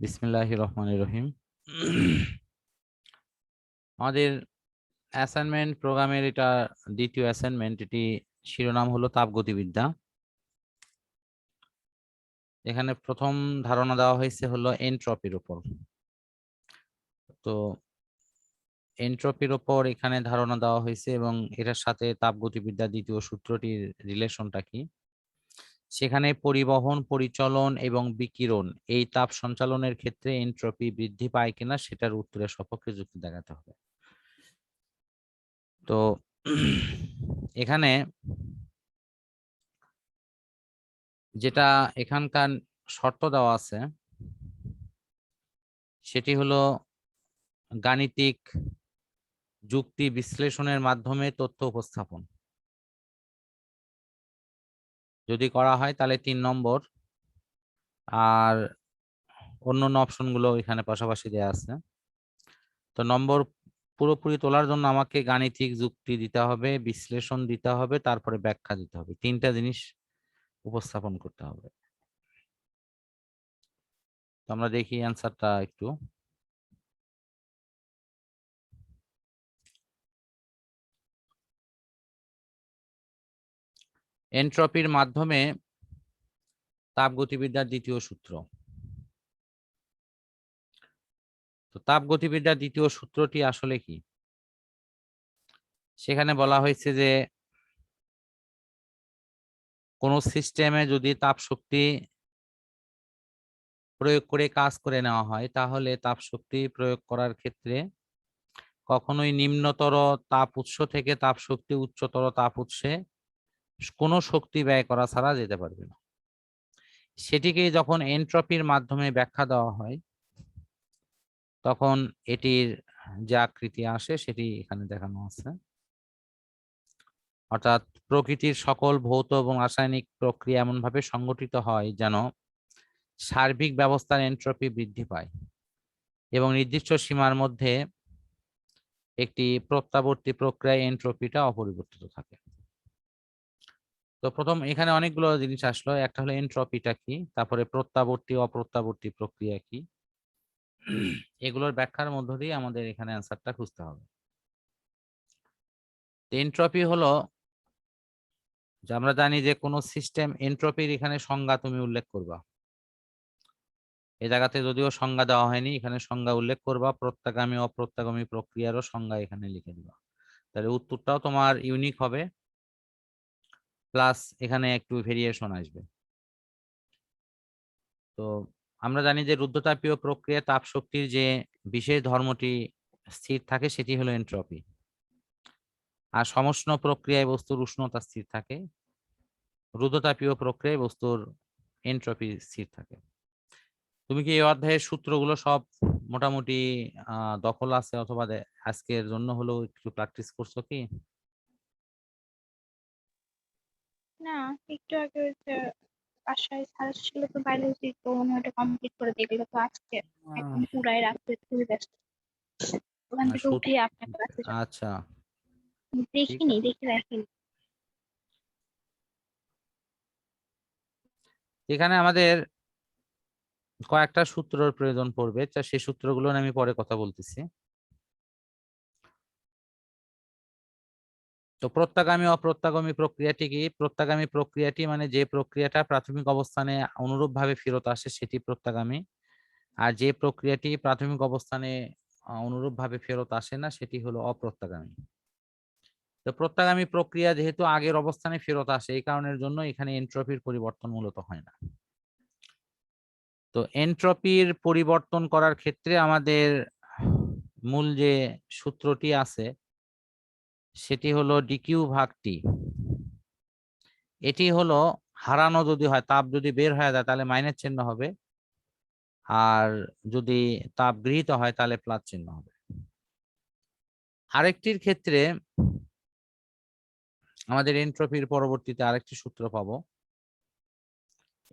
বিসমিল্লাহির রহমানির রহিম। আমাদের অ্যাসাইনমেন্ট প্রোগ্রামের এটা দ্বিতীয় অ্যাসাইনমেন্ট। এটি শিরোনাম হলো তাপগতিবিদ্যা। এখানে প্রথম ধারণা দেওয়া হয়েছে হলো এনট্রপির উপর। তো এনট্রপির উপর এখানে ধারণা দেওয়া হয়েছে এবং এটার সাথে তাপগতিবিদ্যার দ্বিতীয় সূত্রটির রিলেশনটা কি, সেখানে পরিবহন, পরিচলন এবং বিকিরণ এই তাপ সঞ্চালনের ক্ষেত্রে এনট্রপি বৃদ্ধি পায় কিনা সেটার উত্তরের সপক্ষে যুক্তি দেখাতে হবে। তো এখানে যেটা এখানকার শর্ত দেওয়া আছে সেটি হলো গাণিতিক যুক্তি বিশ্লেষণের মাধ্যমে তথ্য উপস্থাপন। যদি করা হয় তাহলে 3 নম্বর, আর অন্যান্য অপশনগুলো এখানে পাশাপাশি দেওয়া আছে। তো নম্বর পুরোপুরি তোলার জন্য আমাকে গাণিতিক যুক্তি দিতে হবে, বিশ্লেষণ দিতে হবে, তারপরে ব্যাখ্যা দিতে হবে। 3টা জিনিস উপস্থাপন করতে হবে। তো আমরা দেখি অ্যান্সারটা একটু। এনট্রপির মাধ্যমে তাপগতিবিদ্যার দ্বিতীয় সূত্র। তো তাপগতিবিদ্যার দ্বিতীয় সূত্রটি আসলে কি? সেখানে বলা হয়েছে যে কোন সিস্টেমে যদি তাপ শক্তি প্রয়োগ করে কাজ করে নেওয়া হয়, তাহলে তাপ শক্তি প্রয়োগ করার ক্ষেত্রে কখনোই নিম্নতর তাপ উৎস থেকে তাপ শক্তি উচ্চতর তাপ উৎসে কোনো শক্তি ব্যয় করা ছাড়া যেতে পারবে না। সেটিকে যখন এনট্রপির মাধ্যমে ব্যাখ্যা দেওয়া হয়, তখন এটির যে আকৃতি আসে সেটি এখানে দেখানো আছে। অর্থাৎ প্রকৃতির সকল ভৌত এবং রাসায়নিক প্রক্রিয়া এমনভাবে সংগঠিত হয় যেন সার্বিক ব্যবস্থার এনট্রপি বৃদ্ধি পায় এবং নির্দিষ্ট সীমার মধ্যে একটি প্রত্যাবর্তী প্রক্রিয়ায় এনট্রপিটা অপরিবর্তিত থাকে। তো প্রথম এখানে অনেকগুলো জিনিস আসলো। একটা হলো এনট্রপিটা কি, তারপরে প্রত্যাবর্তী অপ্রত্যাবর্তী প্রক্রিয়া কি, এগুলোর ব্যাখ্যার মধ্য দিয়ে আমাদের এখানে অ্যান্সারটা খুঁজতে হবে। এনট্রপি হলো, যে আমরা জানি যে কোনো সিস্টেম এনট্রপির এখানে সংজ্ঞা তুমি উল্লেখ করবা। এই জায়গাতে যদিও সংজ্ঞা দেওয়া হয়নি, এখানে সংজ্ঞা উল্লেখ করবা। প্রত্যাগামী অপ্রত্যাগামী প্রক্রিয়ারও সংজ্ঞা এখানে লিখে দিবা। তাহলে উত্তরটাও তোমার ইউনিক হবে, প্লাস এখানে একটু ভেরিয়েশন আসবে। তো আমরা জানি যে রুদ্ধতাপীয় প্রক্রিয়া তাপ শক্তির যে বিশেষ ধর্মটি স্থির থাকে সেটি হলো এনট্রপি, আর সমষ্ণ প্রক্রিয়ায় বস্তুর উষ্ণতা স্থির থাকে, রুদ্ধতাপীয় প্রক্রিয়ায় বস্তুর এনট্রপি স্থির থাকে। তুমি কি এই অধ্যায়ের সূত্রগুলো সব মোটামুটি দখল আছে, অথবা আজকের জন্য হলেও একটু প্র্যাকটিস করছো কি? না, একটু আগে ওই যে বাসায় স্যার ছিল তো বায়োলজি, তো উনি ওটা কমপ্লিট করে দেখলো। তো আজকে একদম পুরাই রাখতে খুবই ব্যস্ত, ওখান থেকে সূত্র, উঠে আপনার ক্লাসে যাবো। আচ্ছা ঠিক দেখিনি, আছে। দেখে রাখিনি। এখানে আমাদের কয়েকটা সূত্রের প্রয়োজন পড়বে, সেই সূত্রগুলো নিয়ে আমি পরে কথা বলতেছি। তো প্রত্যাগামী অপ্রত্যাগামী প্রক্রিয়াটি কি? প্রত্যাগামী প্রক্রিয়াটি মানে যে প্রক্রিয়াটা প্রাথমিক অবস্থানে অনুরূপভাবে ফেরত আসে সেটি প্রত্যাগামী, আর যে প্রক্রিয়াটি প্রাথমিক অবস্থানে অনুরূপভাবে ফেরত আসে না সেটি হলো অপ্রত্যাগামী। তো প্রত্যাগামী প্রক্রিয়া যেহেতু আগের অবস্থানে ফেরত আসে, এই কারণের জন্য এখানে এনট্রপির পরিবর্তন মূলত হয় না। তো এনট্রপির পরিবর্তন করার ক্ষেত্রে আমাদের মূল যে সূত্রটি আছে সেটি হলো ডিকিউ ভাগ টি। এটি হলো হারানো যদি হয়, তাপ যদি বের হয়ে যায় তাহলে মাইনাস চিহ্ন হবে, আর যদি তাপ গৃহীত হয় তাহলে প্লাস চিহ্ন হবে। আরেকটির ক্ষেত্রে আমাদের এনট্রপির পরবর্তীতে আরেকটি সূত্র পাবো।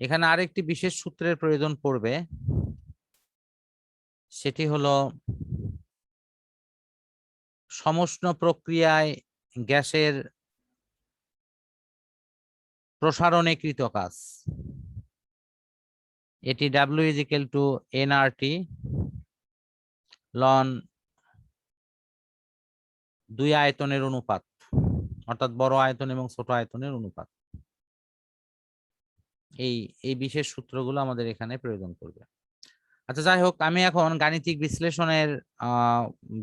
এখানে আরেকটি বিশেষ সূত্রের প্রয়োজন পড়বে, সেটি হলো সমষ্ণ প্রক্রিয়ায় গ্যাসের প্রসারণে কৃত কাজ। এটি W is equal to NRT ln দুই আয়তনের অনুপাত, অর্থাৎ বড় আয়তন এবং ছোট আয়তনের অনুপাত। এই এই বিশেষ সূত্রগুলো আমাদের এখানে প্রয়োজন করবে। আচ্ছা, যাই হোক, আমি এখন গাণিতিক বিশ্লেষণের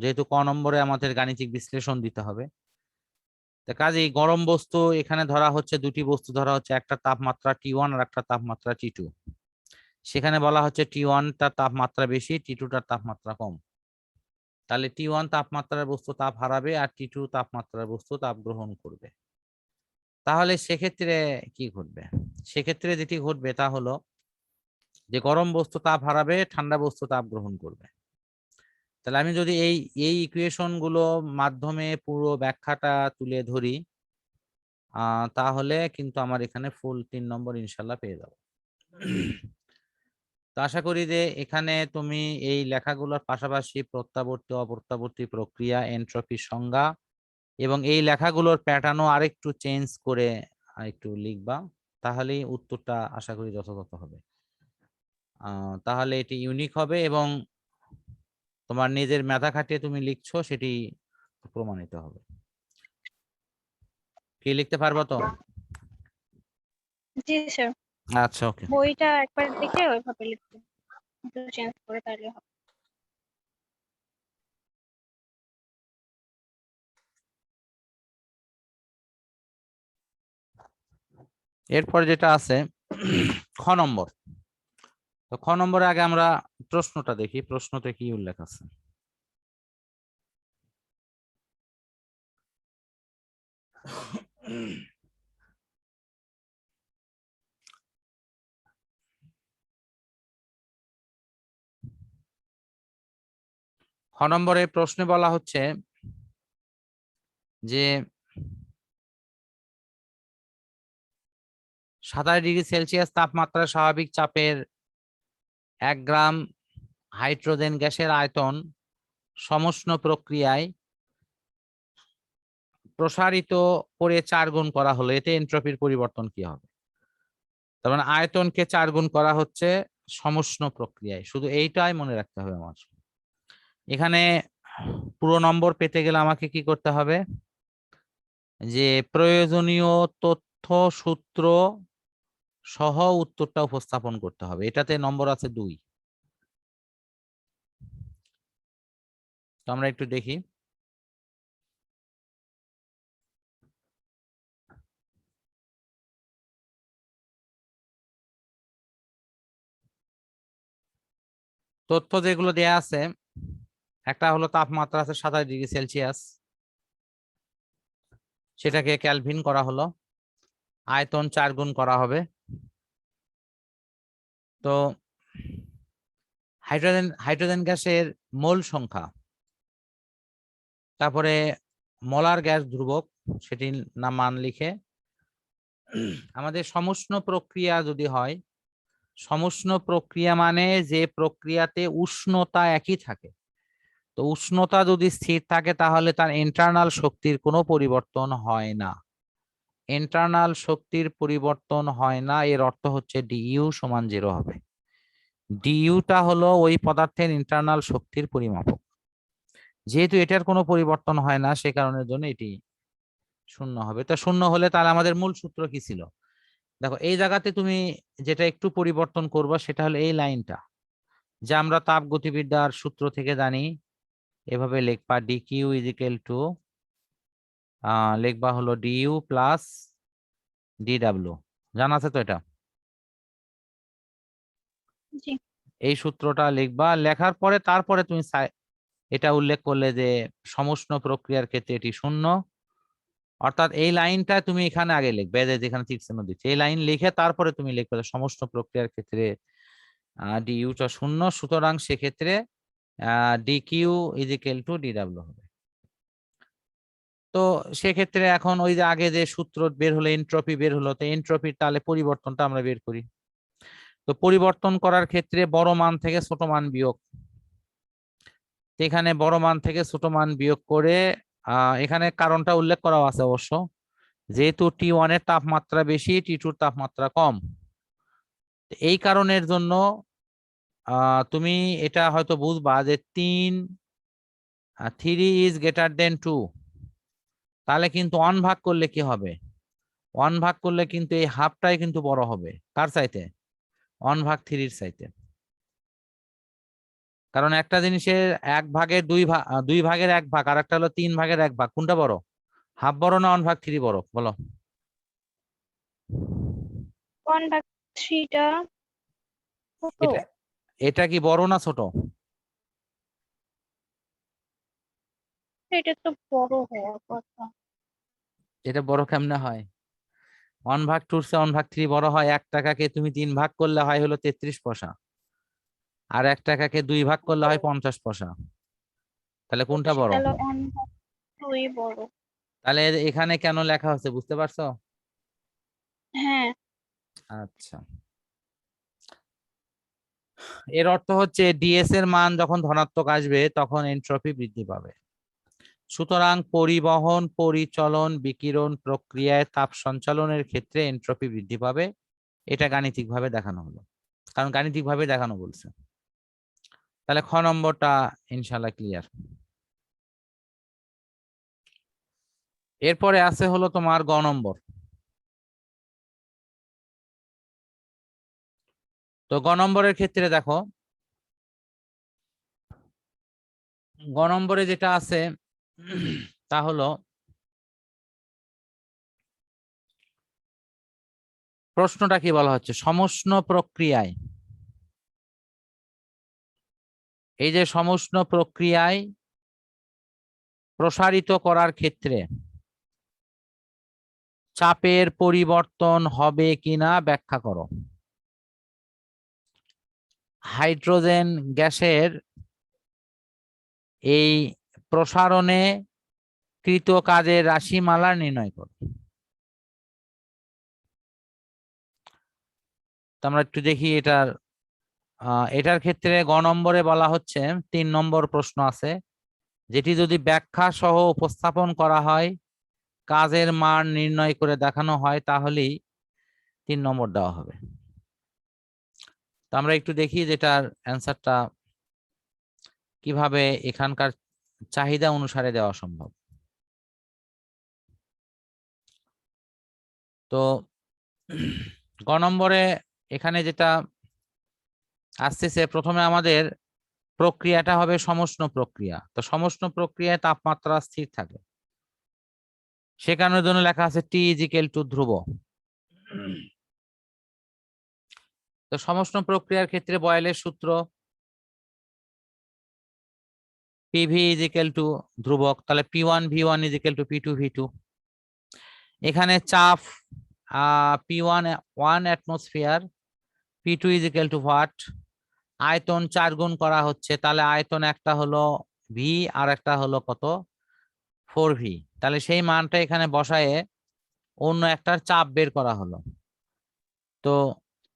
যেহেতু ক নম্বরে আমাদের গাণিতিক বিশ্লেষণ দিতে হবে, কাজেই গরম বস্তু এখানে ধরা হচ্ছে, দুটি বস্তু ধরা হচ্ছে, একটা তাপমাত্রা T1 আর একটা তাপমাত্রা T2। সেখানে বলা হচ্ছে T1 তার তাপমাত্রা বেশি, T2 তার তাপমাত্রা কম। তাহলে T1 তাপমাত্রার বস্তু তাপ হারাবে আর T2 তাপমাত্রার বস্তু তাপ গ্রহণ করবে। তাহলে সেক্ষেত্রে কি ঘটবে? সেক্ষেত্রে যেটি ঘটবে তা হলো যে গরম বস্তু তাপ হারাবে, ঠান্ডা বস্তু তাপ গ্রহণ করবে। তাহলে আমি যদি এই ইকুয়েশন গুলো মাধ্যমে পুরো ব্যাখ্যাটা তুলে ধরি, তাহলে কিন্তু আমার এখানে ফুল 3 নম্বর ইনশাল্লাহ পেয়ে যাবো। তো আশা করি যে এখানে তুমি এই লেখাগুলোর পাশাপাশি প্রত্যাবর্তী অপ্রত্যাবর্তী প্রক্রিয়া, এনট্রপির সংজ্ঞা এবং এই লেখাগুলোর প্যাটার্নও আরেকটু চেঞ্জ করে একটু লিখবা, তাহলেই উত্তরটা আশা করি যথাযথ হবে। তাহলে এটি ইউনিক হবে এবং তোমার নিজের মেধা খাটিয়ে তুমি লিখছো সেটি প্রমাণিত হবে। কি লিখতে পারবো তো? জি স্যার, আচ্ছা, ওকে। বইটা একবার দেখে ওইভাবে লিখতে, একটু চেঞ্জ করে তাহলে হবে। এরপর যেটা আছে খ নম্বর। তো খ নম্বরে আগে আমরা প্রশ্নটা দেখি, প্রশ্নতে কি উল্লেখ আছে। খ নম্বরে প্রশ্নে বলা হচ্ছে যে 27°C তাপমাত্রা স্বাভাবিক চাপের 1 গ্রাম হাইড্রোজেন গ্যাসের আয়তন সমুষ্ণ প্রক্রিয়ায় প্রসারিত করে 4 গুণ করা হলো, এতে এনট্রপির পরিবর্তন কি হবে? তার মানে আয়তনকে 4 গুণ করা হচ্ছে সমুষ্ণ প্রক্রিয়ায়, শুধু এইটাই মনে রাখতে হবে আমার। এখানে পুরো নম্বর পেতে গেলে আমাকে কি করতে হবে? যে প্রয়োজনীয় তথ্য সূত্র সহ উত্তরটা উপস্থাপন করতে হবে। এটাতে নম্বর আছে 2। তো আমরা একটু দেখি। তথ্য যেগুলো দেয়া আছে, একটা হলো তাপমাত্রা আছে 27°C, সেটাকে ক্যালভিন করা হলো, আয়তন 4 গুণ করা হবে। তো হাইড্রোজেন গ্যাসের মোল সংখ্যা, তারপরে মোলার গ্যাস ধ্রুবক, সেটির নাম মান লিখে আমাদের সমুষ্ণ প্রক্রিয়া যদি হয়, সমুষ্ণ প্রক্রিয়া মানে যে প্রক্রিয়াতে উষ্ণতা একই থাকে, তো উষ্ণতা যদি স্থির থাকে তাহলে তার ইন্টারনাল শক্তির কোনো পরিবর্তন হয় না। ইন্টারনাল শক্তির পরিবর্তন হয় না এর অর্থ হচ্ছে ডিইউ সমান 0 হবে। ডিইউটা হলো ওই পদার্থের ইন্টারনাল শক্তির পরিমাপক। যেহেতু এটার কোনো পরিবর্তন হয় না, সে কারণের জন্য এটি 0 হবে। তা 0 হলে তাহলে আমাদের মূল সূত্র কি ছিল? দেখো, এই জায়গাতে তুমি যেটা একটু পরিবর্তন করবে সেটা হলো এই লাইনটা, যা আমরা তাপ গতিবিদ্যার সূত্র থেকে জানি। এভাবে লিখবা ডিকিউ ইজ ইকুয়াল টু লিখবা হলো ডিইউ প্লাস ডিডাব্লিউ। জানা আছে তো এটা? জি এই সূত্রটা লিখবা, লেখার পরে তারপরে তুমি এটা উল্লেখ করলে যে সমুষ্ণ প্রক্রিয়ার ক্ষেত্রে এটি 0, অর্থাৎ এই লাইনটা তুমি এখানে আগে লিখবে, যেখানে তীর চিহ্ন দিচ্ছে এই লাইন লিখে তারপরে তুমি লিখবে সমুষ্ণ প্রক্রিয়ার ক্ষেত্রে ডিইউটা 0, সুতরাং সেক্ষেত্রে DQ is equal two DW হবে। তো সেক্ষেত্রে এখন ওই যে আগে যে সূত্র বের হলো, এনট্রপি বের হলো, তো এনট্রপির তাহলে পরিবর্তনটা আমরা বের করি। তো পরিবর্তন করার ক্ষেত্রে বড় মান থেকে ছোট মান বিয়োগ, এখানে বড় মান থেকে ছোট মান বিয়োগ করে এখানে কারণটা উল্লেখ করা আছে অবশ্য, যেহেতু T1 এর তাপমাত্রা বেশি, T2 এর তাপমাত্রা কম, এই কারণের জন্য তুমি এটা হয়তো বুঝবা যে 3 ইজ গ্রেটার দেন 2, তাহলে কিন্তু 1 ভাগ করলে কি হবে? 1 ভাগ করলে কিন্তু এই হাফটাই কিন্তু বড় হবে কার চাইতে? 1/3 চাইতে। কারণ একটা জিনিসের 1/2 2 ভাগের 1 ভাগ, আর একটা হলো 3 ভাগের 1 ভাগ, কোনটা বড়? হাফ বড় না 1/3 বড়, বলো? 1/3টা ছোট। এটা এটা কি বড় না ছোট? এটা তো বড় হওয়ার কথা। এটা বড় কেমনে হয়? 1/2 চেয়ে 1/3 বড় হয়। 1 টাকাকে তুমি 3 ভাগ করলে হয় হলো 33 পয়সা, আর 1 টাকাকে 2 ভাগ করলে হয় 50 পয়সা। তাহলে কোনটা বুঝছি, বড়? তাহলে 1/2 বড়। তাহলে এখানে কেন লেখা হচ্ছে বুঝতে পারছো? হ্যাঁ। আচ্ছা, এর অর্থ হচ্ছে ডিএস এর মান যখন ধনাত্মক আসবে তখন এনট্রপি বৃদ্ধি পাবে। সুতরাং পরিবহন, পরিচলন, বিকিরণ প্রক্রিয়ায় তাপ সঞ্চালনের ক্ষেত্রে এনট্রপি বৃদ্ধি পাবে। এটা গাণিতিকভাবে দেখানো হলো, কারণ গাণিতিকভাবে দেখানো বলছে। তাহলে খ নম্বরটা ইনশাল্লাহ ক্লিয়ার। এরপরে আছে হলো তোমার গ নম্বর। তো গ নম্বরের ক্ষেত্রে দেখো, গ নম্বরে যেটা আছে তা হলো প্রশ্নটা কি বলা হচ্ছে, সমুষ্ণ প্রক্রিয়ায়, এই যে সমুষ্ণ প্রক্রিয়ায় প্রসারিত করার ক্ষেত্রে চাপের পরিবর্তন হবে কিনা ব্যাখ্যা করো। হাইড্রোজেন গ্যাসের এই প্রসারণে কৃত কাজের রাশিমালা নির্ণয় করো। তো আমরা একটু দেখি এটার ক্ষেত্রে গ নম্বরে বলা হচ্ছে 3 নম্বর প্রশ্ন আছে, যেটি যদি ব্যাখ্যা সহ উপস্থাপন করা হয়, কাজের মান নির্ণয় করে দেখানো হয়, তাহলেই 3 নম্বর দেওয়া হবে। তো আমরা একটু দেখি যেটার অ্যান্সারটা কিভাবে এখানকার চাহিদা অনুসারে দেওয়া সম্ভব। তো গ নম্বরে এখানে যেটা আসতেছে, প্রথমে আমাদের প্রক্রিয়াটা হবে সমুষ্ণ প্রক্রিয়া। তো সমুষ্ণ প্রক্রিয়ায় তাপমাত্রা স্থির থাকে, সেখানের জন্য লেখা আছে টি ইজিক্যাল টু ধ্রুব। তো সমুষ্ণ প্রক্রিয়ার ক্ষেত্রে বয়েলের সূত্র পিভি ইজিক্যাল টু ধ্রুবক, তাহলে P1V1 ইজিক্যাল টু P2V2। এখানে চাপ P1 1 atmosphere, P2 is equal two what, আয়তন 4 গুণ করা হচ্ছে, তাহলে আয়তন একটা হলো ভি আর একটা হলো কত 4V। তাহলে সেই মানটা এখানে বসায়ে অন্য একটার চাপ বের করা হলো। তো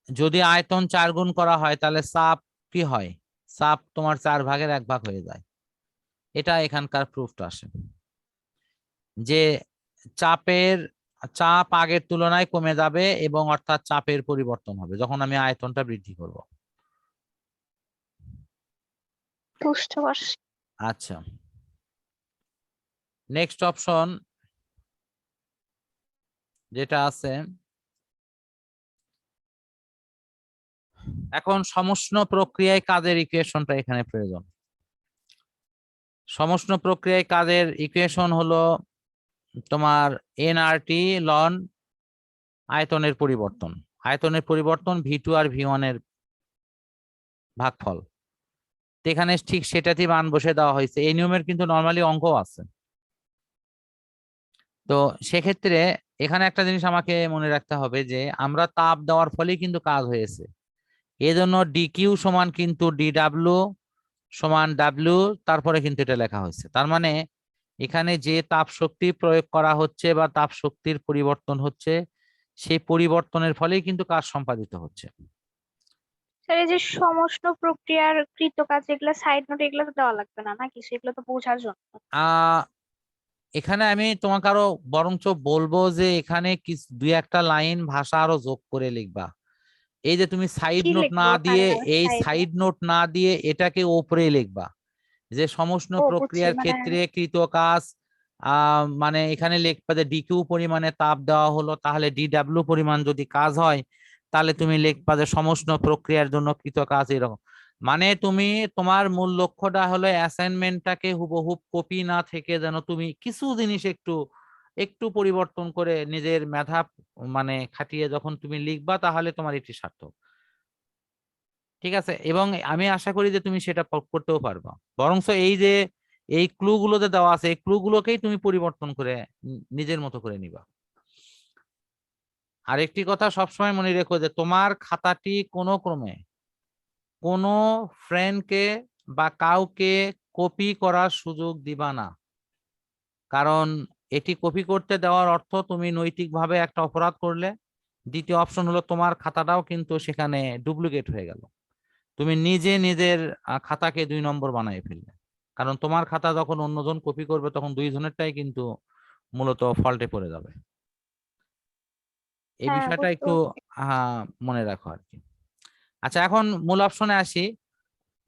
যদি আয়তন 4 গুণ করা হয় তাহলে চাপ কি হয়? চাপ তোমার 4 ভাগের 1 ভাগ হয়ে যায়। এটা এখানকার প্রুফটা আসে যে চাপ আগের তুলনায় কমে যাবে, এবং অর্থাৎ চাপের পরিবর্তন হবে যখন আমি আয়তনটা বৃদ্ধি করব। বুঝতে পারছি। আচ্ছা, নেক্সট অপশন যেটা আছে, এখন সমুষ্ণ প্রক্রিয়ায় কাজের ইকুয়েশনটা এখানে প্রয়োজন। সমুষ্ণ প্রক্রিয়ায় কাজের ইকুয়েশন হলো তোমার এনআরটি লন আয়তনের পরিবর্তন। আয়তনের পরিবর্তন V2 আর V1 এর ভাগফল। এখানে ঠিক সেটাতেই মান বসে দেওয়া হয়েছে। এই নিয়মের কিন্তু নর্মালি অঙ্ক আছে। তো সেক্ষেত্রে এখানে একটা জিনিস আমাকে মনে রাখতে হবে যে আমরা তাপ দেওয়ার ফলেই কিন্তু কাজ হয়েছে, এজন্য ডিকিউ সমান কিন্তু ডিডাব্লিউ সমান ডাব্লিউ, তারপরে কিন্তু এটা লেখা হয়েছে। তার মানে এখানে যে তাপ শক্তি প্রয়োগ করা হচ্ছে বা তাপ শক্তির পরিবর্তন হচ্ছে, সেই পরিবর্তনের ফলেই কিন্তু কাজ সম্পাদিত হচ্ছে। স্যার, এই যে সমস্ত প্রক্রিয়ার কৃত কাজ, এগুলা সাইড নোট এগুলো তো দেওয়া লাগবে না নাকি? সেগুলো তো বোঝার জন্য। আহ এখানে আমি তোমাকে আরো বরঞ্চ বলবো যে এখানে দুই একটা লাইন ভাষা আরো যোগ করে লিখবা। এই যে তুমি সাইড কি নোট না লিখবো দিয়ে, তাহলে এই সাইডে? সাইড নোট না দিয়ে এটাকে ওপরে লিখবা, যে সমস্ত ও বুঝছি, প্রক্রিয়ার মানে ক্ষেত্রে কৃত কাজ মানে এখানে লিখবা যে ডিকিউ পরিমাণে তাপ দেওয়া হলো, তাহলে ডিডাব্লিউ পরিমাণ যদি কাজ হয় তাহলে তুমি লিখবা যে সমস্ত প্রক্রিয়ার জন্য কৃত কাজ এরকম। মানে তুমি তোমার মূল লক্ষ্যটা হলো অ্যাসাইনমেন্টটাকে হুবহুব কপি না থেকে যেন তুমি কিছু জিনিস একটু একটু পরিবর্তন করে নিজের মেধা মানে খাটিয়ে যখন তুমি লিখবা তাহলে তোমার এটি সার্থক। ঠিক আছে, এবং আমি আশা করি যে তুমি সেটা করতেও পারবা। বরঞ্চ এই যে এই ক্লু গুলো যে দেওয়া আছে, এই ক্লু গুলোকেই তুমি পরিবর্তন করে নিজের মতো করে নিবা। আরেকটি কথা সবসময় মনে রেখো যে তোমার খাতাটি কোনো ক্রমে কোনো ফ্রেন্ডকে বা কাউকে কপি করার সুযোগ দিবা না, কারণ এটি কপি করতে দেওয়ার অর্থ তুমি নৈতিকভাবে একটা অপরাধ করলে। দ্বিতীয় অপশন হলো তোমার খাতাটাও কিন্তু সেখানে ডুপ্লিকেট হয়ে গেল, তুমি নিজে নিজের খাতাকে 2 নম্বর বানিয়ে ফেললে। কারণ তোমার খাতা যখন অন্যজন কপি করবে তখন দুইজনেরটাই কিন্তু মূলত ফল্টে পড়ে যাবে। এই হ্যাঁ, বিষয়টা বুঝতে একটু পারছি। মনে রাখো আর কি। আচ্ছা, এখন মূল অপশনে আসি,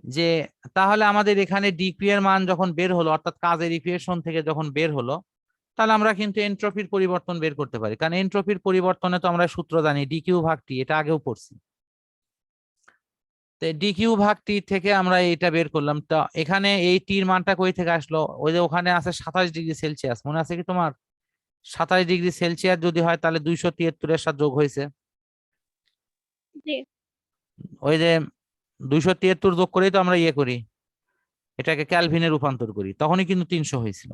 যে তাহলে আমাদের এখানে ডিকিউ এর মান যখন বের হলো, অর্থাৎ কাজের ইকুয়েশন থেকে যখন বের হলো, তাহলে আমরা কিন্তু এন্ট্রপির পরিবর্তন বের করতে পারি, কারণ এন্ট্রপির পরিবর্তনে তো আমরা সূত্র জানি ডিকিউ ভাগ টি, এটা আগেও পড়ছি। ডিকিউ ভাগ টি থেকে আমরা এটা বের করলাম। তো এখানে এই টির মানটা কই থেকে আসলো? ওই যে ওখানে আছে 27 ডিগ্রি সেলসিয়াস, মনে আছে কি তোমার? 27 ডিগ্রি সেলসিয়াস যদি হয় তাহলে 273-এর সাথে যোগ হয়েছে। জি। ওই যে 273 যোগ করেই তো আমরা ইয়ে করি, এটাকে ক্যালভিনে রূপান্তর করি, তখনই কিন্তু 300 হয়েছিল।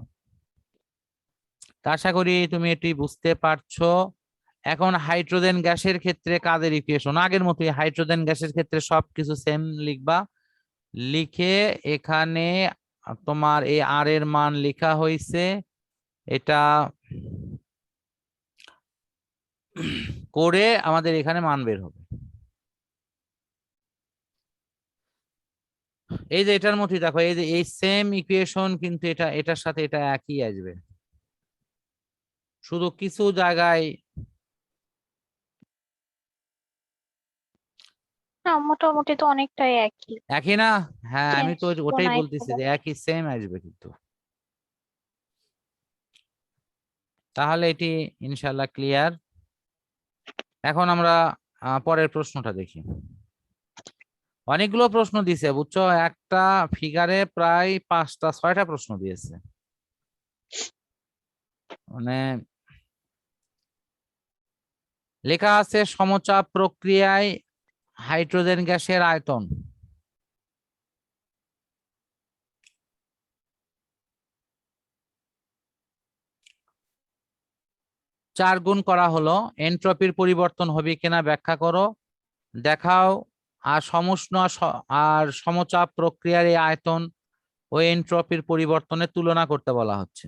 তা আশা করি তুমি এটি বুঝতে পারছো। এখন হাইড্রোজেন গ্যাসের ক্ষেত্রে কাজের ইকুয়েশন আগের মতোই, হাইড্রোজেন গ্যাসের ক্ষেত্রে সবকিছু সেম লিখবা। লিখে এখানে তোমার এই আর এর মান লেখা হয়েছে, এটা করে আমাদের এখানে মান বের হবে। এই যে এটার মধ্যে দেখো, এই যে এই সেম ইকুয়েশন কিন্তু এটা এটার সাথে এটা একই আসবে, শুধু কিছু জায়গায় না, মোটামুটি তো অনেকটাই একই। একই না। হ্যাঁ, আমি চেঞ্জ তো তো ওটাই নাই বলতেছি খুব যে একটা। একই সেম আসবে কিন্তু। তাহলে এটি ইনশাল্লাহ ক্লিয়ার। এখন আমরা পরের প্রশ্নটা দেখি। অনেকগুলো প্রশ্ন দিছে বুঝছো, একটা ফিগারে প্রায় 5টা 6টা প্রশ্ন দিয়েছে। মানে লেখা আছে সমচাপ প্রক্রিয়ায় হাইড্রোজেন গ্যাসের আয়তন। চার গুণ করা হলো, এন্ট্রপির পরিবর্তন হবে কিনা ব্যাখ্যা করো, দেখাও। আর আর সমচাপ প্রক্রিয়ার এই আয়তন ও এন্ট্রপির পরিবর্তনের তুলনা করতে বলা হচ্ছে।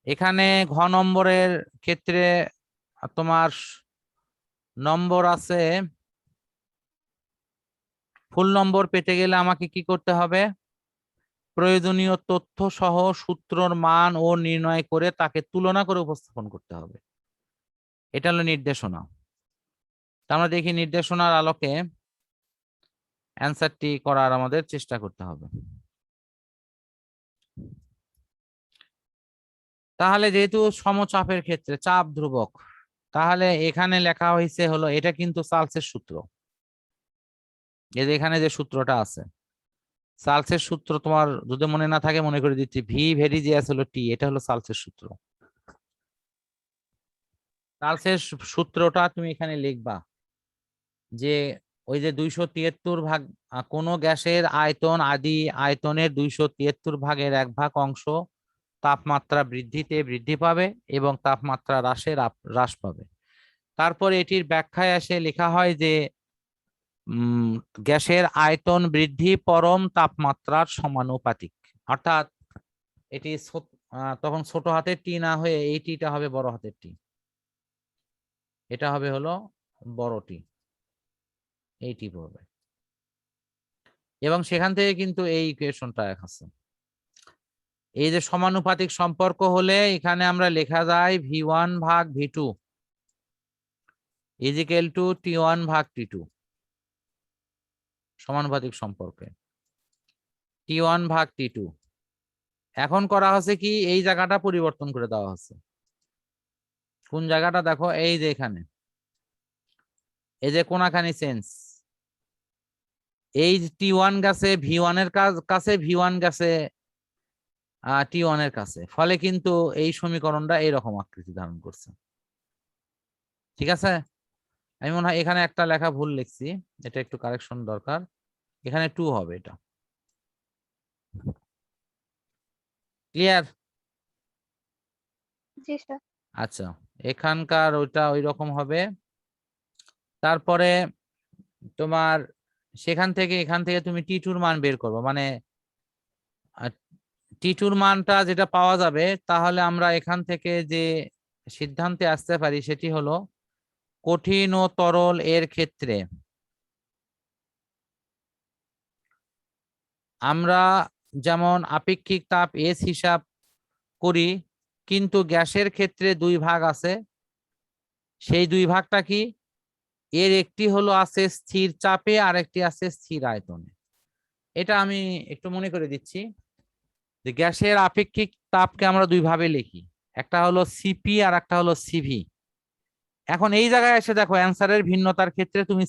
এখানে ঘ নম্বরের ক্ষেত্রে তোমার নম্বর আছে, ফুল নম্বর পেতে গেলে আমাকে কি করতে হবে? প্রয়োজনীয় তথ্য সহ সূত্রর মান ও নির্ণয় করে তাকে তুলনা করে উপস্থাপন করতে হবে। এটা হলো নির্দেশনা। আমরা দেখি নির্দেশনার আলোকে অ্যান্সারটি করার আমাদের চেষ্টা করতে হবে। তাহলে যেহেতু সমচাপের ক্ষেত্রে চাপ ধ্রুবক, তাহলে এখানে লেখা হয়েছে হলো, এটা কিন্তু চার্লসের সূত্র। এই যে এখানে যে সূত্রটা আছে, চার্লসের সূত্র তোমার যদি মনে না থাকে মনে করে দিচ্ছি, ভি ভেরিজিয়াস হলো টি, এটা হলো চার্লসের সূত্র। চার্লসের সূত্রটা তুমি এখানে লিখবা যে ওই যে 273 ভাগ কোনো গ্যাসের আয়তন আদি আয়তনের 273 ভাগের 1 ভাগ অংশ তাপমাত্রা বৃদ্ধিতে বৃদ্ধি পাবে এবং তাপমাত্রা হ্রাসে হ্রাস পাবে। তারপর এটির ব্যাখ্যায় আসে লেখা হয় যে গ্যাসের আয়তন বৃদ্ধি পরম তাপমাত্রার সমানুপাতিক। অর্থাৎ এটি তখন ছোট হাতের টি না হয়ে এই টিটা হবে বড় হাতের টি, এটা হবে হলো বড় টি, এই টি পড়বে। এবং সেখান থেকে কিন্তু এই ইকুয়েশনটা আছে। এই যে সমানুপাতিক সম্পর্ক হলে এখানে আমরা লেখা যায় V1 ভাগ V2, is equal two T1 ভাগ T2 সমানুপাতিক সম্পর্কে T1 ভাগ T2। এখন করা হচ্ছে কি, এই জায়গাটা পরিবর্তন করে দেওয়া হচ্ছে। কোন জায়গাটা দেখো, এই যে এখানে, এই যে কোনাখানি চেঞ্জ, এই T1 গেছে V1 এর কাছে, V1 গেছে T1 এর কাছে, ফলে কিন্তু এই সমীকরণটা এইরকম আকৃতি ধারণ করছে। ঠিক আছে, আমি মনে হয় এখানে একটা লেখা ভুল লিখছি, এটা একটু কারেকশন দরকার, এখানে 2 হবে এটা। ক্লিয়ার? জি স্যার। আচ্ছা, এখানকার ওইটা ওই রকম হবে। তারপরে তোমার সেখান থেকে এখান থেকে তুমি T2 মান বের করবে, মানে T2 মানটা যেটা পাওয়া যাবে, তাহলে আমরা এখান থেকে যে সিদ্ধান্তে আসতে পারি সেটি হলো কঠিন ও তরল এর ক্ষেত্রে আমরা যেমন আপেক্ষিক তাপ S হিসাব করি, কিন্তু গ্যাসের ক্ষেত্রে 2 ভাগ আছে। সেই 2 ভাগটা কি? এর একটি হলো আছে স্থির চাপে, আর একটি আছে স্থির আয়তনে। এটা আমি একটু মনে করে দিচ্ছি যে গ্যাসের আপেক্ষিক তাপকে আমরা 2 ভাবে লিখি, একটা হলো সিপি আর একটা হলো সিভি। এখন এই জায়গায় এসে দেখো অ্যান্সারের ভিন্নতার ক্ষেত্রে তুমি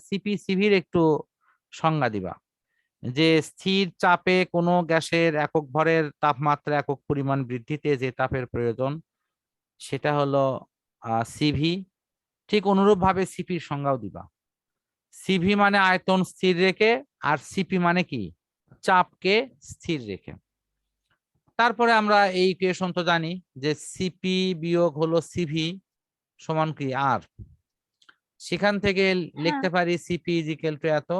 সিপি সিভির একটু সংজ্ঞা দিবা, যে স্থির চাপে কোনো গ্যাসের একক ভরের তাপমাত্রা একক পরিমাণ বৃদ্ধিতে যে তাপের প্রয়োজন সেটা হলো সিভি। ঠিক অনুরূপ ভাবে সিপির সংজ্ঞাও দিবা। সিভি মানে আয়তন স্থির রেখে, আর সিপি মানে কি? চাপকে স্থির রেখে। তারপরে আমরা এই ইকুয়েশন তো জানি যে সিপি বিয়োগ হলো সিভি সমান কি আর। সেখান থেকে লিখতে হ্যাঁ। পারি সিপি ইজ ইকুয়াল টু এত।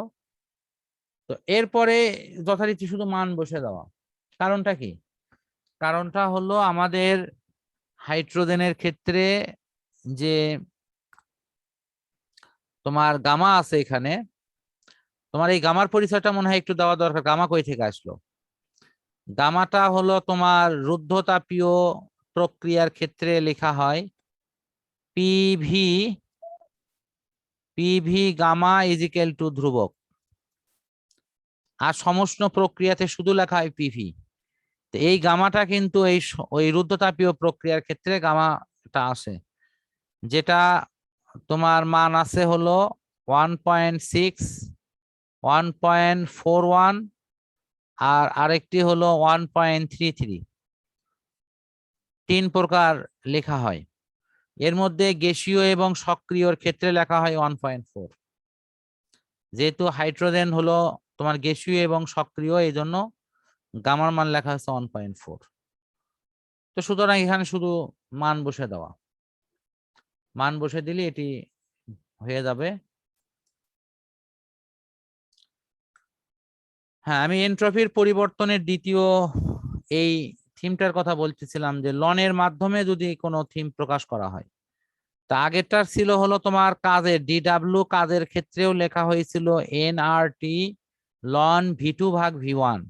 তো এরপরে যথারীতি শুধু মান বসে দেওয়া। কারণটা কি? কারণটা হলো আমাদের হাইড্রোজেনের ক্ষেত্রে যে তোমার গামা আছে এখানে, তোমার এই গামার পরিচয়টা মনে হয় একটু দেওয়া দরকার। গামা কই থেকে আসলো? গামাটা হলো তোমার রুদ্ধতাপীয় প্রক্রিয়ার ক্ষেত্রে লেখা হয় PV, PV gamma is equal to ধ্রুবক, আর সমষ্ণ প্রক্রিয়াতে শুধু লেখা হয় পিভি। তো এই গামাটা কিন্তু ওই রুদ্ধতাপীয় প্রক্রিয়ার ক্ষেত্রে গামাটা আসে, যেটা তোমার মান আছে হলো 1.6, 1.41, আর আরেকটি হলো 1.33। 3 প্রকার লেখা হয়। এর মধ্যে গ্যাসীয় এবং সক্রিয়র ক্ষেত্রে লেখা হয় 1.4। যেহেতু হাইড্রোজেন হলো তোমার গ্যাসীয় এবং সক্রিয়, এই জন্য গামার মান লেখা হচ্ছে 1.4। তো সুতরাং এখানে শুধু মান বসে দেওয়া, মান বসে দিলে এটি হয়ে যাবে। হ্যাঁ, আমি এন্ট্রপির পরিবর্তনের দ্বিতীয় এই থিমটার কথা বলতেছিলাম, যে লনের মাধ্যমে যদি কোনো থিম প্রকাশ করা হয়। তা আগেরটার ছিল হলো তোমার কাজের ডিডাব্লিউ, কাজের ক্ষেত্রেও লেখা হয়েছিল এনআরটি লন V2 ভাগ V1,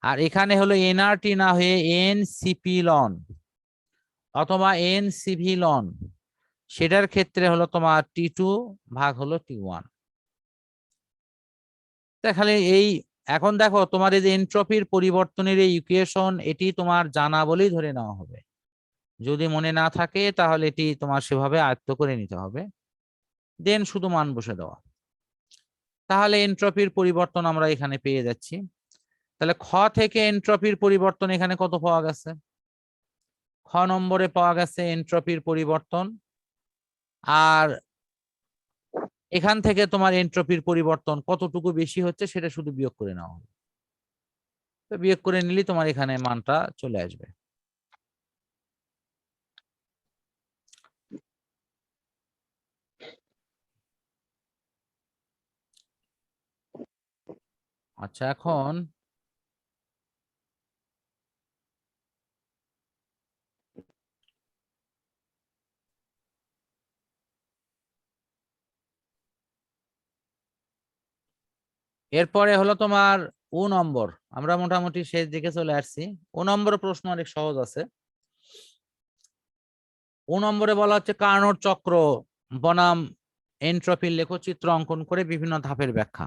আর এখানে হলো এনআরটি না হয়ে এনসিপি লন অথবা এনসিভি লন, সেটার ক্ষেত্রে হলো তোমার T2 ভাগ হলো T1। তাহলে এই এখন দেখো তোমার এই যে এন্ট্রপির পরিবর্তনের এই ইকুয়েশন, এটি তোমার জানা বলেই ধরে নেওয়া হবে। যদি মনে না থাকে তাহলে এটি তোমার সেভাবে আয়ত্ত করে নিতে হবে, দেন শুধু মান বসে দেওয়া। তাহলে এন্ট্রপির পরিবর্তন আমরা এখানে পেয়ে যাচ্ছি। তাহলে খ থেকে এন্ট্রপির পরিবর্তন এখানে কত পাওয়া গেছে? খ নম্বরে পাওয়া গেছে এন্ট্রপির পরিবর্তন, আর এখান থেকে তোমার এন্ট্রপির পরিবর্তন কতটুকু বেশি হচ্ছে সেটা শুধু বিয়োগ করে নেওয়া হবে। তো বিয়োগ করে নিলেই তোমার এখানে মানটা চলে আসবে। আচ্ছা, এখন এরপরে হলো তোমার ও নম্বর। আমরা মোটামুটি শেষ দিকে চলে আসছি। ও নম্বর প্রশ্ন অনেক সহজ আছে। ও নম্বরে বলা হচ্ছে কার্নোট চক্র বনাম এন্ট্রপির লেখচিত্র অঙ্কন করে বিভিন্ন ধাপের ব্যাখ্যা।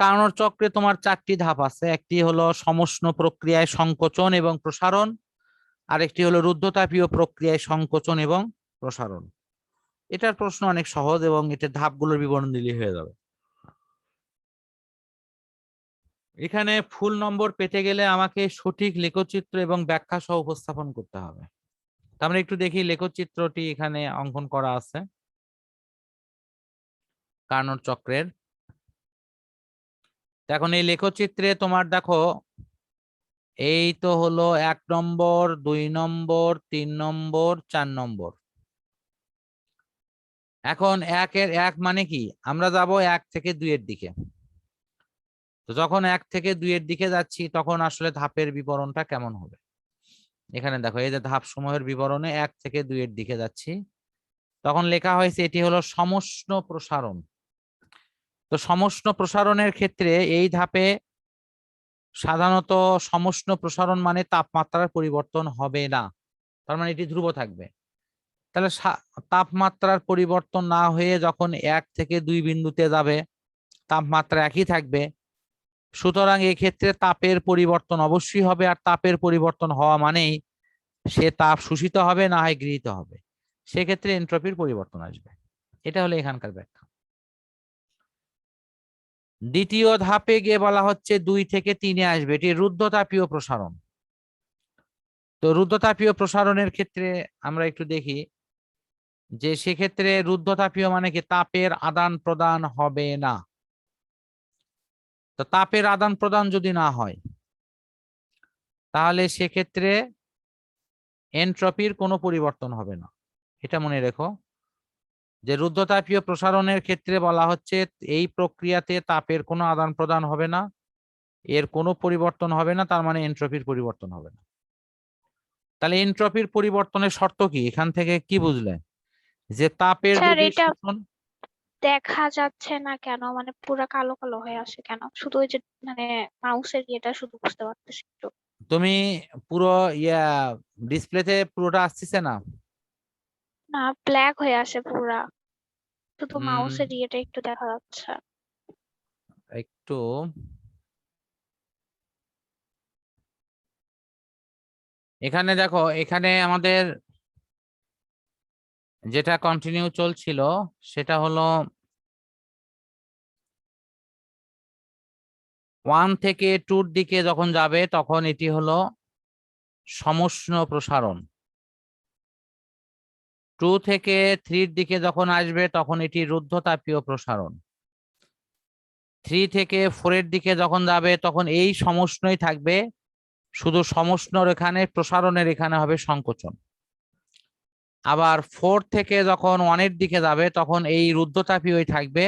কার্নোট চক্রে তোমার 4টি ধাপ আছে। একটি হলো সমষ্ণ প্রক্রিয়ায় সংকোচন এবং প্রসারণ, আরেকটি হলো রুদ্ধতাপীয় প্রক্রিয়ায় সংকোচন এবং প্রসারণ। এটার প্রশ্ন অনেক সহজ এবং এটার ধাপগুলোর বিবরণ দিলেই হয়ে যাবে। এখানে ফুল নম্বর পেতে গেলে আমাকে সঠিক লেখচিত্র এবং ব্যাখ্যা সহ উপস্থাপন করতে হবে। আমরা একটু দেখি লেখচিত্রটি এখানে অঙ্কন করা আছে কার্নোট চক্রের। এখন এই লেখচিত্রে তোমার দেখো এই তো হলো 1 নম্বর, 2 নম্বর, 3 নম্বর, 4 নম্বর। এখন 1 মানে কি, আমরা যাব 1 থেকে 2 এর দিকে। তো যখন 1 থেকে 2 এর দিকে যাচ্ছি তখন আসলে ধাপের বিবরণটা কেমন হবে। এখানে দেখো এই যে ধাপ সমূহের বিবরণে 1 থেকে 2 এর দিকে যাচ্ছি, তখন লেখা হয়েছে এটি হলো সমষ্ণ প্রসারণ। তো সমষ্ণ প্রসারণের ক্ষেত্রে এই ধাপে সাধারণত সমষ্ণ প্রসারণ মানে তাপমাত্রার পরিবর্তন হবে না, তার মানে এটি ধ্রুব থাকবে। তাহলে তাপমাত্রার পরিবর্তন না হয়ে যখন 1 থেকে 2 বিন্দুতে যাবে তাপমাত্রা একই থাকবে, সুতরাং এক্ষেত্রে তাপের পরিবর্তন অবশ্যই হবে। আর তাপের পরিবর্তন হওয়া মানেই সে তাপ শোষিত হবে না হয় গৃহীত হবে, সেক্ষেত্রে এন্ট্রপির পরিবর্তন আসবে। এটা হলো এখানকার ব্যাখ্যা। দ্বিতীয় ধাপে গিয়ে বলা হচ্ছে 2 থেকে 3-এ আসবে, এটি রুদ্ধতাপীয় প্রসারণ। তো রুদ্ধতাপীয় প্রসারণের ক্ষেত্রে আমরা একটু দেখি যে সেক্ষেত্রে রুদ্ধতাপীয় মানে কি, তাপের আদান প্রদান হবে না। তো তাপের আদান প্রদান যদি না হয় তাহলে সেক্ষেত্রে এন্ট্রপির কোনো পরিবর্তন হবে না। এটা মনে রেখো যে রুদ্ধতাপীয় প্রসারণের ক্ষেত্রে বলা হচ্ছে এই প্রক্রিয়াতে তাপের কোনো আদান প্রদান হবে না, এর কোনো পরিবর্তন হবে না, তার মানে এন্ট্রপির পরিবর্তন হবে না। তাহলে এন্ট্রপির পরিবর্তনের শর্ত কি, এখান থেকে কি বুঝলে যে তাপের স্যার যদি এটা শোষণ। দেখা যাচ্ছে না কেন, মানে পুরো কালো কালো হয়ে আসে কেন? শুধু ওই যে মানে মাউসের ইয়েটা শুধু বুঝতে পারতেছি একটু। তুমি পুরো ডিসপ্লেতে পুরোটা আসতেছে না? না, ব্ল্যাক হয়ে আসে পুরা, শুধু উম, মাউসের ইয়েটা একটু দেখা যাচ্ছে। একটু এখানে দেখো, এখানে আমাদের যেটা কন্টিনিউ চলছিল সেটা হলো 1 থেকে 2-র দিকে যখন যাবে তখন এটি হলো সমষ্ণ প্রসারণ। 2 থেকে 3-র দিকে যখন আসবে তখন এটি রুদ্ধতাপীয় প্রসারণ। 3 থেকে 4-এর দিকে যখন যাবে তখন এই সমষ্ণই থাকবে, শুধু সমষ্ণর এখানে প্রসারণের এখানে হবে সংকোচন। আবার 4 থেকে যখন 1-এর দিকে যাবে তখন এই রুদ্ধতাপীয়ই থাকবে,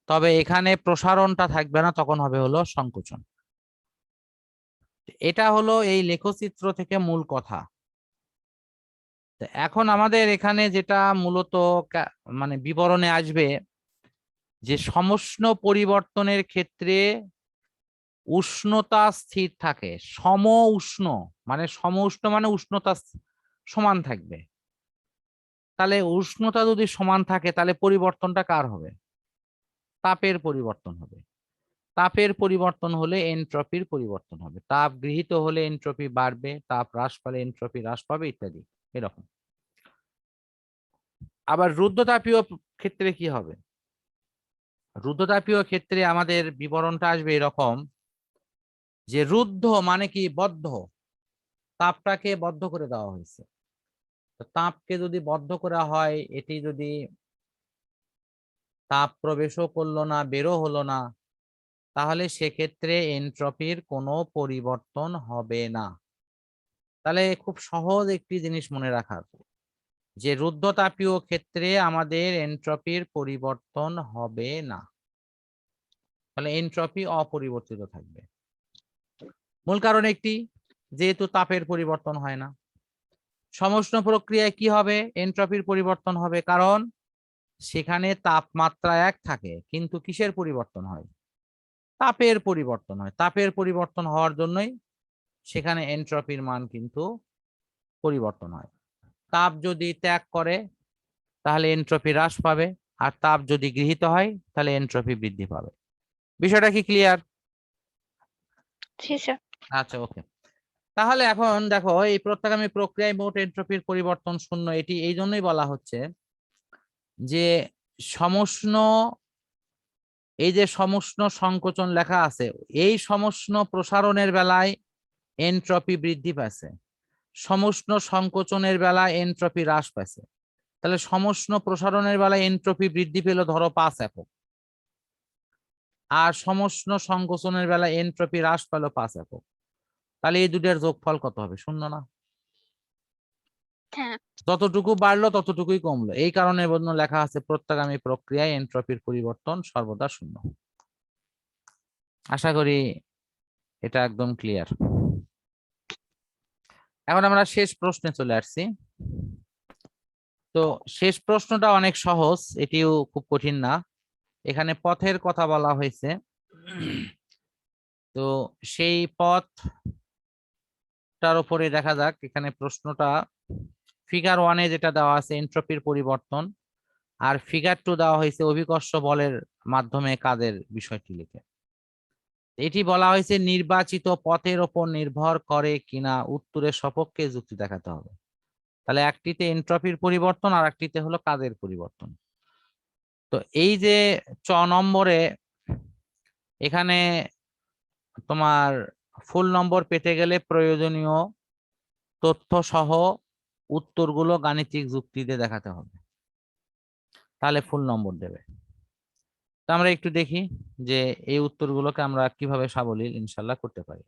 তবে এখানে প্রসারণটা থাকবে না, তখন হবে হলো সংকোচন। এটা হলো এই লেখচিত্র থেকে মূল কথা। এখন আমাদের এখানে যেটা মূলত মানে বিবরণে আসবে যে সমষ্ণ পরিবর্তনের ক্ষেত্রে উষ্ণতা স্থির থাকে। সম উষ্ণ মানে উষ্ণতা সমান থাকবে। তাহলে উষ্ণতা যদি সমান থাকে তাহলে পরিবর্তনটা কার হবে? তাপের পরিবর্তন হবে। তাপের পরিবর্তন হলে এন্ট্রপির পরিবর্তন হবে। তাপ গৃহীত হলে এন্ট্রপি বাড়বে, তাপ হ্রাস পালে এন্ট্রপি হ্রাস পাবে, ইত্যাদি এরকম। আবার রুদ্ধতাপীয় ক্ষেত্রে কি হবে? রুদ্ধতাপীয় ক্ষেত্রে আমাদের বিবরণটা আসবে এরকম যে রুদ্ধ মানে কি, বদ্ধ। তাপটাকে বদ্ধ করে দেওয়া হয়েছে। তো তাপকে যদি বদ্ধ করা হয়, এটি যদি তাপ প্রবেশও করলো না বেরো হলো না, তাহলে সেক্ষেত্রে এন্ট্রপির কোনো পরিবর্তন হবে না। তাহলে খুব সহজ একটি জিনিস মনে রাখার যে রুদ্ধতাপীয় ক্ষেত্রে আমাদের এন্ট্রপির পরিবর্তন হবে না, তাহলে এন্ট্রপি অপরিবর্তিত থাকবে। মূল কারণ একটি, যেহেতু তাপের পরিবর্তন হয় না। সমষ্ণ প্রক্রিয়ায় কি হবে? এন্ট্রপির পরিবর্তন হবে, কারণ সেখানে তাপমাত্রা এক থাকে, কিন্তু কিসের পরিবর্তন হয়? তাপের পরিবর্তন হয়। তাপের পরিবর্তন হওয়ার জন্যই সেখানে এন্ট্রপির মান কিন্তু পরিবর্তন হয়। তাপ যদি ত্যাগ করে তাহলে এনট্রপি হ্রাস পাবে, আর তাপ যদি গৃহীত হয় তাহলে এনট্রপি বৃদ্ধি পাবে। বিষয়টা কি ক্লিয়ার? জি স্যার। আচ্ছা, ওকে। তাহলে এখন দেখো, এই প্রত্যাগামী প্রক্রিয়ায় মোট এনট্রপির পরিবর্তন শূন্য। এটি এই জন্যই বলা হচ্ছে যে সমষ্ণ, এই যে সমষ্ণ সংকোচন লেখা আছে, এই সমষ্ণ প্রসারণের বেলায় এনট্রপি বৃদ্ধি পাচ্ছে, সমষ্ণ সংকোচনের বেলায় এনট্রপি হ্রাস পাচ্ছে। তাহলে সমষ্ণ প্রসারণের বেলায় এনট্রপি বৃদ্ধি পেল ধরো 5 একক, আর সমষ্ণ সংকোচনের বেলায় এনট্রপি হ্রাস পেল 5 একক। তাহলে এই দুটোর যোগফল কত হবে? শূন্য না? হ্যাঁ। যতটুকু বাড়লো ততটুকুই কমলো। এই কারণে লেখা আছে প্রত্যাগামী প্রক্রিয়ায় এনট্রপির পরিবর্তন সর্বদা শূন্য। আশা করি এটা একদম ক্লিয়ার। এখন আমরা শেষ প্রশ্নে চলে আসছি। তো শেষ প্রশ্নটা অনেক সহজ, এটিও খুব কঠিন না। এখানে পথের কথা বলা হয়েছে। তো সেই পথটার উপরে দেখা যাক। এখানে প্রশ্নটা ফিগার 1-এ যেটা দেওয়া আছে এনট্রপির পরিবর্তন, আর ফিগার 2 দেওয়া হয়েছে অভিকর্ষ বলের মাধ্যমে কাজের বিষয়টি লিখে। এটি বলা হয়েছে নির্বাচিত পথের ওপর নির্ভর করে কিনা উত্তরের সপক্ষে যুক্তি দেখাতে হবে। তাহলে একটিতে এনট্রপির পরিবর্তন আর একটিতে হলো কাজের পরিবর্তন। তো এই যে নম্বরে এখানে তোমার ফুল নম্বর পেতে গেলে প্রয়োজনীয় তথ্য সহ উত্তরগুলো গাণিতিক যুক্তি দিয়ে দেখাতে হবে, তাহলে ফুল নম্বর দেবে। তো আমরা একটু দেখি যে এই উত্তরগুলোকে আমরা কিভাবে সাবলীল ইনশাল্লাহ করতে পারি।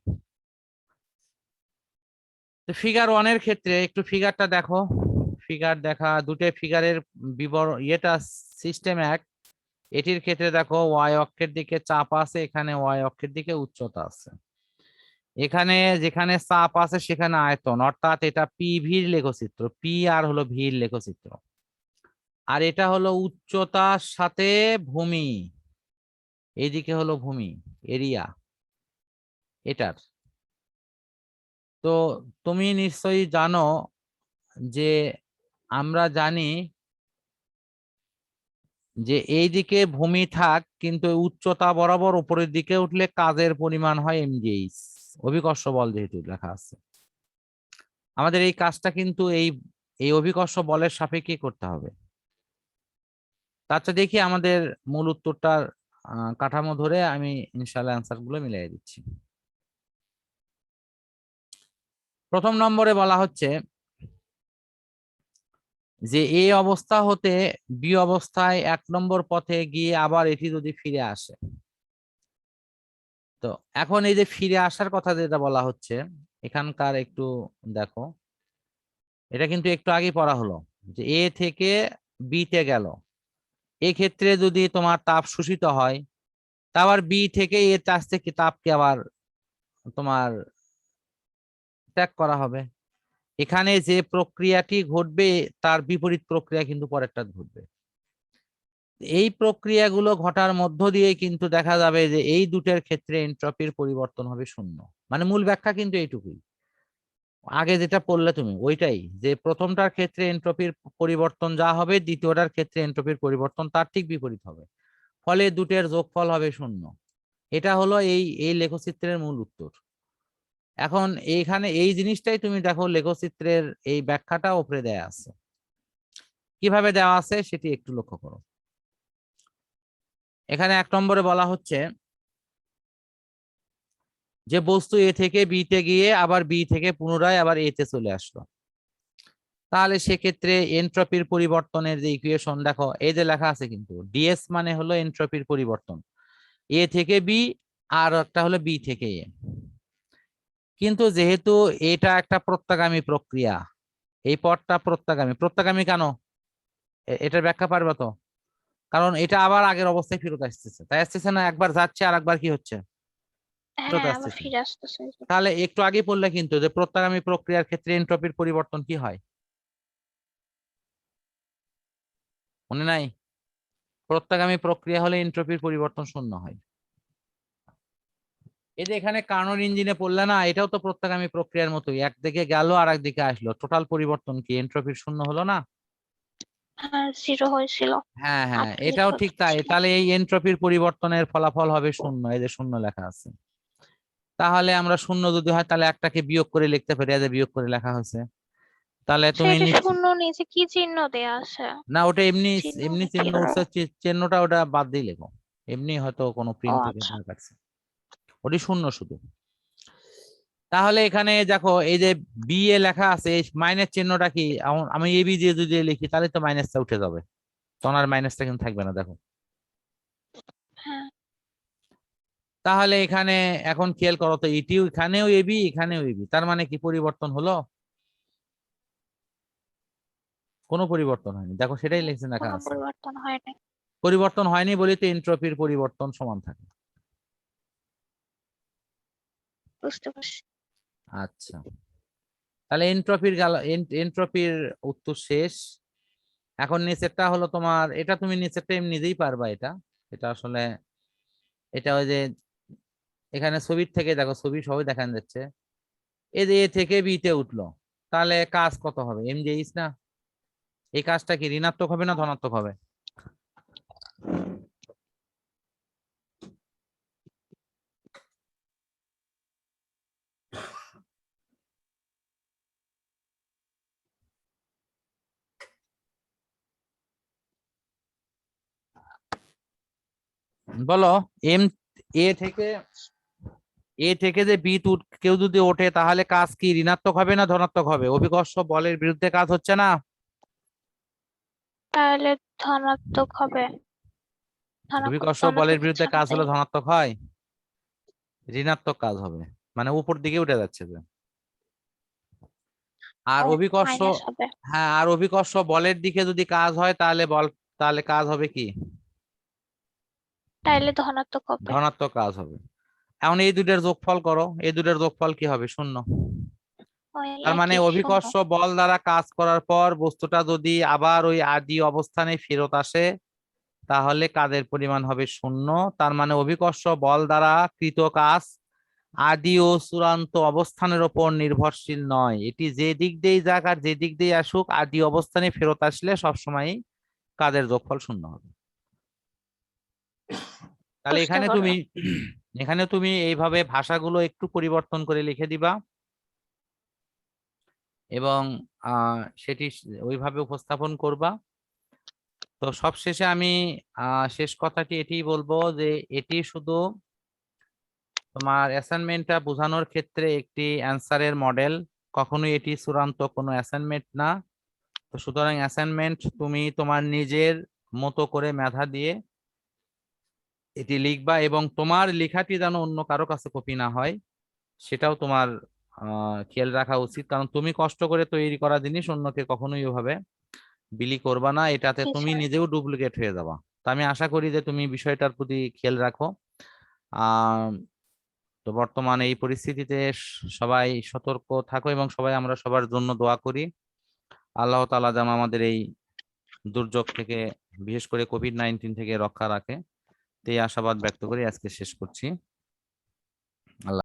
তো ফিগার 1-এর ক্ষেত্রে একটু ফিগারটা দেখো। ফিগার দেখা, দুটো ফিগারের বিবরণ ইয়েটা সিস্টেম এক। এটির ক্ষেত্রে দেখো ওয়াই অক্ষের দিকে চাপ আছে, এখানে ওয়াই অক্ষের দিকে উচ্চতা আছে। এখানে যেখানে চাপ আছে সেখানে আয়তন, অর্থাৎ এটা পি ভির লেখচিত্র, পি আর হলো ভির লেখচিত্র। আর এটা হলো উচ্চতার সাথে ভূমি, এইদিকে হলো ভূমি এরিয়া এটার। তো তুমি নিশ্চয়ই জানো যে আমরা জানি যে এইদিকে ভূমি থাক, কিন্তু উচ্চতা বরাবর উপরের দিকে উঠলে কাজের পরিমাণ হয় এমজিএইচ, অভিকর্ষ বল যেহেতু লেখা আছে। আমাদের এই কাজটা কিন্তু এই এই অভিকর্ষ বলের সাপেক্ষে করতে হবে। আচ্ছা দেখি আমাদের মূল উত্তরটার কাঠামো ধরে আমি ইনশাআল্লাহ অ্যান্সার গুলো মিলিয়ে দিচ্ছি। প্রথম নম্বরে বলা হচ্ছে যে এই অবস্থা হতে বি অবস্থায় 1 নম্বর পথে গিয়ে আবার এটি যদি ফিরে আসে। তো এখন এই যে ফিরে আসার কথা যেটা বলা হচ্ছে এখানকার একটু দেখো, এটা কিন্তু একটু আগে পড়া হলো যে এ থেকে বি তে গেল। এক্ষেত্রে যদি তোমার তাপ শোষিত হয়, তা আবার বি থেকে এ আসতে কি তাপকে আবার তোমার ত্যাগ করা হবে। এখানে যে প্রক্রিয়াটি ঘটবে তার বিপরীত প্রক্রিয়া কিন্তু পরেরটা ঘটবে। এই প্রক্রিয়াগুলো ঘটার মধ্য দিয়ে কিন্তু দেখা যাবে যে এই দুটের ক্ষেত্রে এনট্রপির পরিবর্তন হবে শূন্য। মানে মূল ব্যাখ্যা কিন্তু এইটুকুই, আগে যেটা পড়লে তুমি ওইটাই, যে প্রথমটার ক্ষেত্রে এনট্রপির পরিবর্তন যা হবে দ্বিতীয়টার ক্ষেত্রে এনট্রপির পরিবর্তন তার ঠিক বিপরীত হবে, ফলে দুটের যোগফল হবে শূন্য। এটা হলো এই এই লেখচিত্রের মূল উত্তর। এখন এইখানে এই জিনিসটাই তুমি দেখো লেখচিত্রের এই ব্যাখ্যাটা উপরে দেয়া আছে, কিভাবে দেওয়া আছে সেটি একটু লক্ষ্য করো। এখানে 1 নম্বরে বলা হচ্ছে যে বস্তু এ থেকে বি তে গিয়ে আবার বি থেকে পুনরায় আবার এ তে চলে আসলো। তাহলে সেক্ষেত্রে এনট্রপির পরিবর্তনের যে ইকুয়েশন দেখো এই যে লেখা আছে, কিন্তু ডিএস মানে হলো এনট্রপির পরিবর্তন, এ থেকে বি আর একটা হলো বি থেকে এ। কিন্তু যেহেতু এটা একটা প্রত্যাগামী প্রক্রিয়া, এই পথটা প্রত্যাগামী। প্রত্যাগামী কেন? এটার ব্যাখ্যা পারবে তো? কারণ এটা আবার আগের অবস্থায় ফেরত আসতেছে, তাই আসতেছে না? একবার যাচ্ছে আর একবার কি হচ্ছে, ফেরত হ্যাঁ, আবার আসতেছে। ফিরে আসতেছে। তাহলে একটু আগে পড়লে কিন্তু যে প্রত্যাগামী প্রক্রিয়ার ক্ষেত্রে এনট্রপির পরিবর্তন কি হয়, মনে নাই? প্রত্যাগামী প্রক্রিয়া হলে এনট্রপির পরিবর্তন শূন্য হয়। এই যে এখানে কার্নোট ইঞ্জিনে পড়লে না, এটাও তো প্রত্যাগামী প্রক্রিয়ার মতোই, একদিকে গেল আর একদিকে আসলো, টোটাল পরিবর্তন কি এনট্রপির শূন্য হলো না? হ্যাঁ 0 হয়েছিল। হ্যাঁ হ্যাঁ 48 এটাও ঠিক তাই, হচ্ছিল। তাহলে এই এনট্রপির পরিবর্তনের ফলাফল হবে শূন্য, এই যে শূন্য লেখা আছে। তাহলে আমরা শূন্য যদি হয় তাহলে একটাকে বিয়োগ করে লিখতে পারি, এই যে বিয়োগ করে লেখা হয়েছে। তাহলে তুমি সেটা শূন্য নিচে কি চিহ্ন দেয়া আছে? না ওটা এমনি চিহ্ন এমনি দেখতে চিহ্ন পারো? উঠছে, চিহ্নটা ওটা বাদ দিয়ে লেখো। এমনি হয়তো কোনো ও প্রিন্ট থেকে আচ্ছা। ভুল কাটছে, ওটি শূন্য শুধু। তাহলে এখানে দেখো এই যে বি এ লেখা আছে, এই মাইনাস চিহ্নটা কি, আমি এ বি দিয়ে যদি লিখি তাহলে তো মাইনাসটা উঠে যাবে, তখন আর মাইনাসটা কিন্তু থাকবে না দেখো। হ্যাঁ তাহলে এখানে এখন খেয়াল করো তো, এটিও এখানেও এবি এখানেও এবি, তার মানে কি পরিবর্তন হলো? কোনো পরিবর্তন হয়নি, দেখো সেটাই লেখছে লেখা কোনো আছে। পরিবর্তন হয়নি। পরিবর্তন হয়নি বলে তো এনট্রপির পরিবর্তন সমান থাকে। বুঝতে পারছি। আচ্ছা, তাহলে এনট্রপির গেল, এনট্রপির উত্তর শেষ। এখন নিচেরটা হলো তোমার, এটা তুমি নিচেরটা এমনি নিজেই পারবা, এটা এটা আসলে এটা ওই যে এখানে ছবির থেকে দেখো, ছবি সবই দেখান যাচ্ছে। এই যে এ থেকে বি তে উঠলো, তাহলে কাজ কত হবে, এম জে এইচ না? এই কাজটা কি ঋণাত্মক হবে না ধনাত্মক হবে? বলো। এম এ থেকে এ থেকে যে বি কেউ যদি ওঠে তাহলে কাজ কি ঋণাত্মক হবে না ধনাত্মক হবে? অভিকর্ষ বলের বিরুদ্ধে কাজ হচ্ছে না? তাহলে ধনাত্মক হবে। অভিকর্ষ ধনাত্মক বলের হচ্ছে বিরুদ্ধে না কাজ তাই। হলে ধনাত্মক হয়, ঋণাত্মক কাজ হবে, মানে উপর দিকে উঠে যাচ্ছে যে। আর ও অভিকর্ষ, মাইনাস হবে। হ্যাঁ আর অভিকর্ষ বলের দিকে যদি কাজ হয় তাহলে বল, তাহলে কাজ হবে কি তাইলে ধনাত্মক হবে। ধনাত্মক কাজ হবে। এখন এই দুইটার যোগফল করো, এই দুইটার যোগফল কি হবে? শূন্য। ওই তার মানে একই শূন্য। অভিকর্ষ বল দ্বারা কাজ করার পর বস্তুটা যদি আবার ওই আদি অবস্থানে ফেরত আসে তাহলে কাজের পরিমাণ হবে শূন্য। তার মানে অভিকর্ষ বল দ্বারা কৃত কাজ আদি ও চূড়ান্ত অবস্থানের উপর নির্ভরশীল নয়, এটি যে দিক দিয়ে যাক আর যে দিক দিয়ে আসুক আদি অবস্থানে ফেরত আসলে সবসময় কাজের যোগফল শূন্য হবে। তাহলে বুঝতে এখানে তুমি পারলাম। এখানে তুমি এইভাবে ভাষাগুলো একটু পরিবর্তন করে লিখে দিবা এবং সেটি ওইভাবে উপস্থাপন করবা। তো সবশেষে আমি শেষ কথাটি এটি বলবো যে এটি শুধু তোমার অ্যাসাইনমেন্টটা বোঝানোর ক্ষেত্রে একটি অ্যান্সারের মডেল, কখনোই এটি চূড়ান্ত কোনো অ্যাসাইনমেন্ট না। তো সুতরাং অ্যাসাইনমেন্ট তুমি তোমার নিজের মতো করে মেধা দিয়ে এটি লিখবা এবং তোমার লেখাটি যেন অন্য কারো কাছে কপি না হয় সেটাও তোমার খেয়াল রাখা উচিত, কারণ তুমি কষ্ট করে তৈরি করা জিনিস অন্যকে কখনোই ওভাবে বিলি করবা না, এটাতে জি তুমি স্যার। নিজেও ডুপ্লিকেট হয়ে যাবা। তো আমি আশা করি যে তুমি বিষয়টার প্রতি খেয়াল রাখো। আহ তো বর্তমানে এই পরিস্থিতিতে সবাই সতর্ক থাকো এবং সবাই আমরা সবার জন্য দোয়া করি, আল্লাহ তাআলা যেন আমাদের এই দুর্যোগ থেকে, বিশেষ করে কোভিড-19 থেকে রক্ষা রাখে। তো এই আশাবাদ ব্যক্ত করে আজকে শেষ করছি। আল্লাহ।